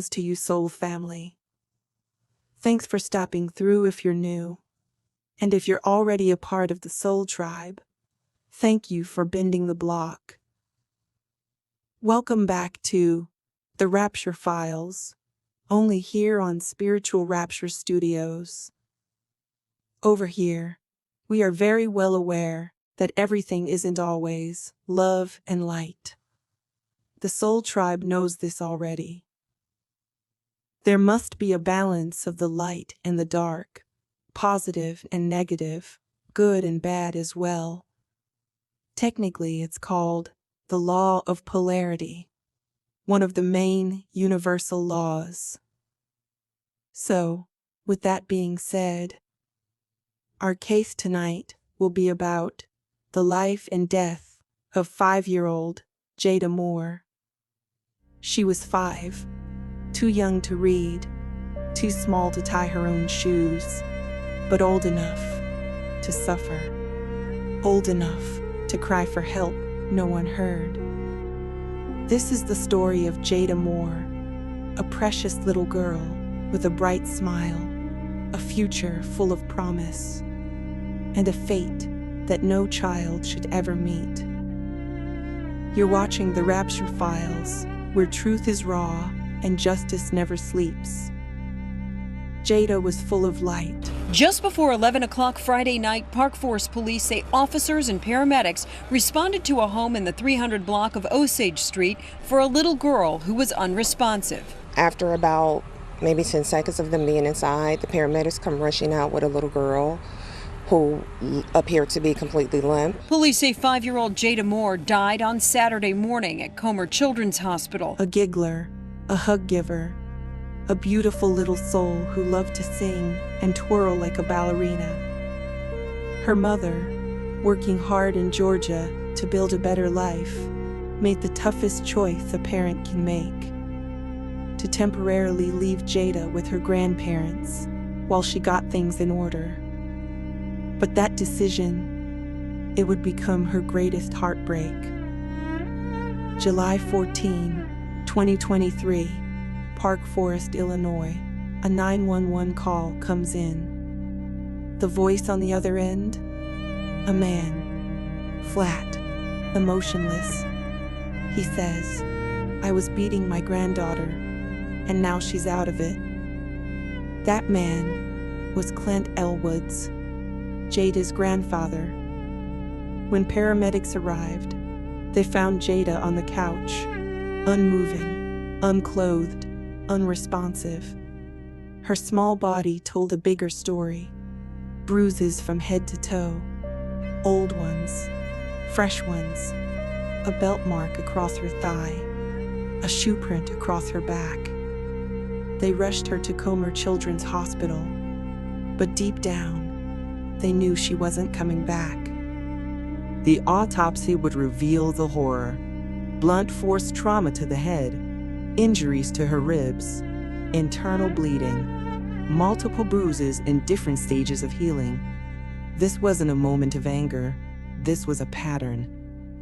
Greetings to you, Soul family. Thanks for stopping through if you're new. And if you're already a part of the Soul Tribe, thank you for bending the block. Welcome back to the Rapture Files, only here on Spiritual Rapture Studios. Over here, we are very well aware that everything isn't always love and light. The Soul Tribe knows this already. There must be a balance of the light and the dark, positive and negative, good and bad as well. Technically, it's called the law of polarity, one of the main universal laws. So, with that being said, our case tonight will be about the life and death of 5-year-old Jada Moore. She was 5, too young to read, too small to tie her own shoes, but old enough to suffer, old enough to cry for help no one heard. This is the story of Jada Moore, a precious little girl with a bright smile, a future full of promise, and a fate that no child should ever meet. You're watching the Rapture Files, where truth is raw and justice never sleeps. Jada was full of light. Just before 11 o'clock Friday night, Park Forest police say officers and paramedics responded to a home in the 300 block of Osage Street for a little girl who was unresponsive. After about maybe 10 seconds of them being inside, the paramedics come rushing out with a little girl who appeared to be completely limp. Police say 5-year-old Jada Moore died on Saturday morning at Comer Children's Hospital. A giggler, a hug giver, a beautiful little soul who loved to sing and twirl like a ballerina. Her mother, working hard in Georgia to build a better life, made the toughest choice a parent can make: to temporarily leave Jada with her grandparents while she got things in order. But that decision, it would become her greatest heartbreak. July 14, 2023, Park Forest, Illinois, a 911 call comes in. The voice on the other end? A man, flat, emotionless. He says, "I was beating my granddaughter, and now she's out of it." That man was Clint Elwoods, Jada's grandfather. When paramedics arrived, they found Jada on the couch, unmoving, unclothed, unresponsive. Her small body told a bigger story. Bruises from head to toe, old ones, fresh ones, a belt mark across her thigh, a shoe print across her back. They rushed her to Comer Children's Hospital, but deep down, they knew she wasn't coming back. The autopsy would reveal the horror: blunt force trauma to the head, injuries to her ribs, internal bleeding, multiple bruises in different stages of healing. This wasn't a moment of anger. This was a pattern,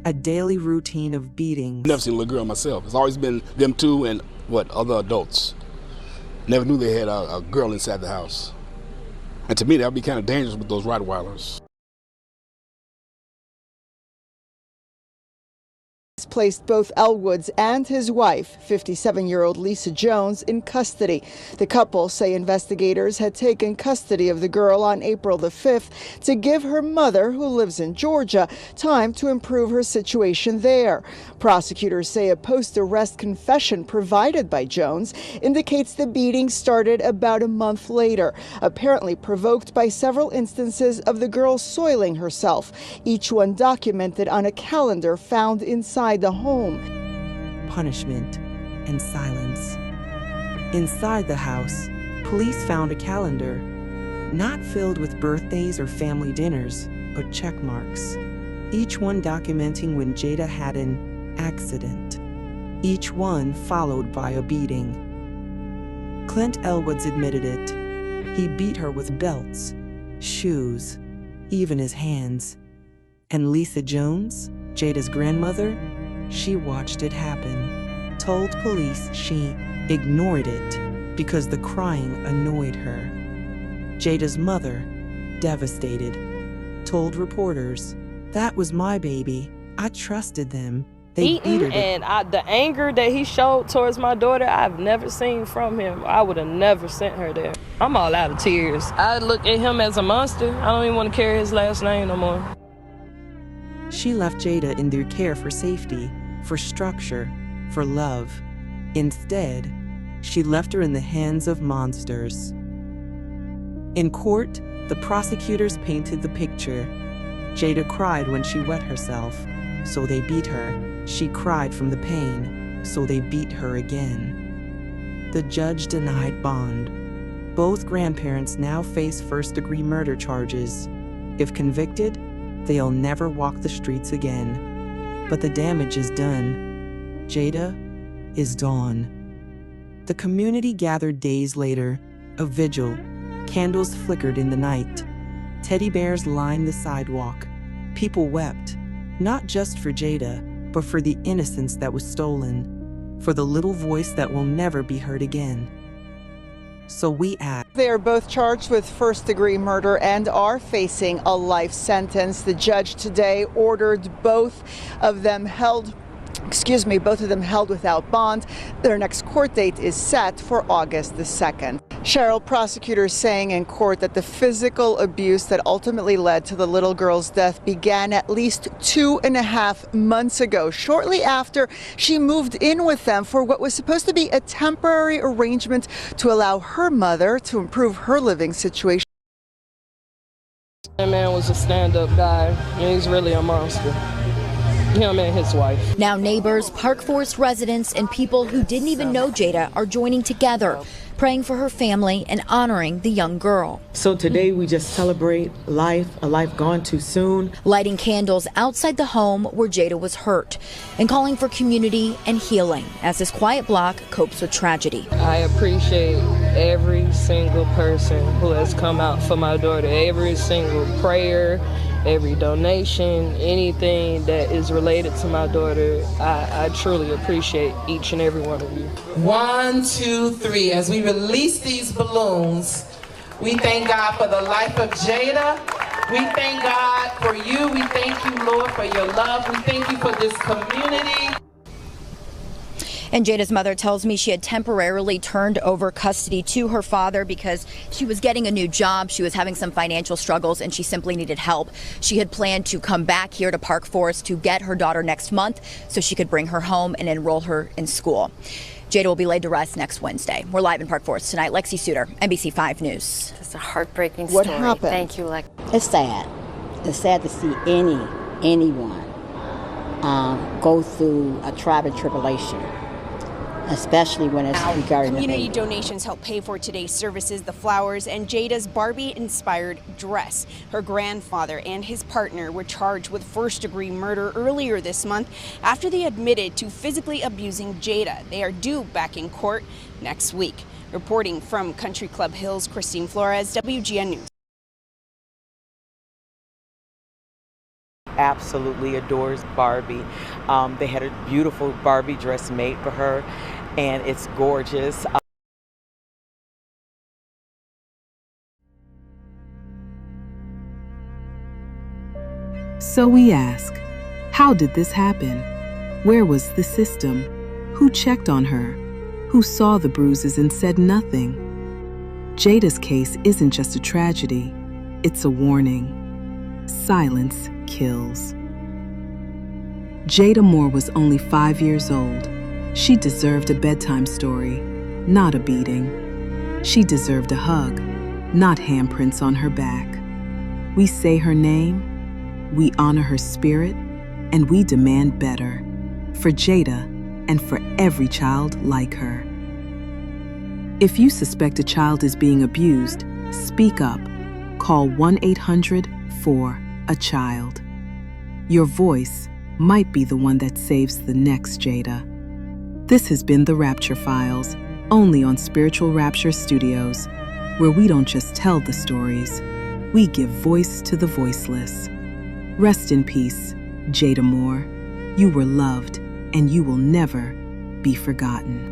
a daily routine of beatings. Never seen a little girl myself. It's always been them two and other adults. Never knew they had a girl inside the house. And to me, that would be kind of dangerous with those Rottweilers. Placed both Elwoods and his wife, 57-year-old Lisa Jones, in custody. The couple say investigators had taken custody of the girl on April the 5th to give her mother, who lives in Georgia, time to improve her situation there. Prosecutors say a post-arrest confession provided by Jones indicates the beating started about a month later, apparently provoked by several instances of the girl soiling herself, each one documented on a calendar found inside the home. Punishment and silence. Inside the house, police found a calendar, not filled with birthdays or family dinners, but check marks, each one documenting when Jada had an accident, each one followed by a beating. Clint Elwoods admitted it. He beat her with belts, shoes, even his hands. And Lisa Jones, Jada's grandmother, she watched it happen, told police she ignored it because the crying annoyed her. Jada's mother, devastated, told reporters, "That was my baby. I trusted them. They beat her to-" And the anger that he showed towards my daughter, I've never seen from him. I would have never sent her there. I'm all out of tears. I look at him as a monster. I don't even want to carry his last name no more. She left Jada in their care for safety, for structure, for love. Instead, she left her in the hands of monsters. In court, the prosecutors painted the picture. Jada cried when she wet herself, so they beat her. She cried from the pain, so they beat her again. The judge denied bond. Both grandparents now face first-degree murder charges. If convicted, they'll never walk the streets again. But the damage is done. Jada is gone. The community gathered days later, a vigil. Candles flickered in the night. Teddy bears lined the sidewalk. People wept, not just for Jada, but for the innocence that was stolen, for the little voice that will never be heard again. So we ask. They are both charged with first-degree murder and are facing a life sentence. The judge today ordered both of them held without bond. Their next court date is set for August the 2nd. Cheryl, prosecutors saying in court that the physical abuse that ultimately led to the little girl's death began at least 2.5 months ago, shortly after she moved in with them for what was supposed to be a temporary arrangement to allow her mother to improve her living situation. That man was a stand-up guy, and he's really a monster. Him and his wife. Now neighbors, Park Forest residents, and people who didn't even know Jada are joining together, praying for her family and honoring the young girl. So today we just celebrate life, a life gone too soon. Lighting candles outside the home where Jada was hurt and calling for community and healing as this quiet block copes with tragedy. I appreciate every single person who has come out for my daughter, every single prayer, every donation, anything that is related to my daughter. I truly appreciate each and every one of you. 1, 2, 3. As we release these balloons, we thank God for the life of Jada. We thank God for you. We thank you, Lord, for your love. We thank you for this community. And Jada's mother tells me she had temporarily turned over custody to her father because she was getting a new job. She was having some financial struggles and she simply needed help. She had planned to come back here to Park Forest to get her daughter next month so she could bring her home and enroll her in school. Jada will be laid to rest next Wednesday. We're live in Park Forest tonight. Lexi Suter, NBC 5 News. It's a heartbreaking story. What happened? Thank you, Lex. It's sad. It's sad to see anyone go through a trial and tribulation, especially when it's regarding community donations help pay for today's services, the flowers, and Jada's Barbie-inspired dress. Her grandfather and his partner were charged with first-degree murder earlier this month after they admitted to physically abusing Jada. They are due back in court next week. Reporting from Country Club Hills, Christine Flores, WGN News. Absolutely adores Barbie. They had a beautiful Barbie dress made for her, and it's gorgeous. So we ask, how did this happen? Where was the system? Who checked on her? Who saw the bruises and said nothing? Jada's case isn't just a tragedy, it's a warning. Silence kills. Jada Moore was only 5 years old. She deserved a bedtime story, not a beating. She deserved a hug, not handprints on her back. We say her name, we honor her spirit, and we demand better for Jada and for every child like her. If you suspect a child is being abused, speak up. Call 1-800-4-A-CHILD. Your voice might be the one that saves the next Jada. This has been the Rapture Files, only on Spiritual Rapture Studios, where we don't just tell the stories, we give voice to the voiceless. Rest in peace, Jada Moore. You were loved, and you will never be forgotten.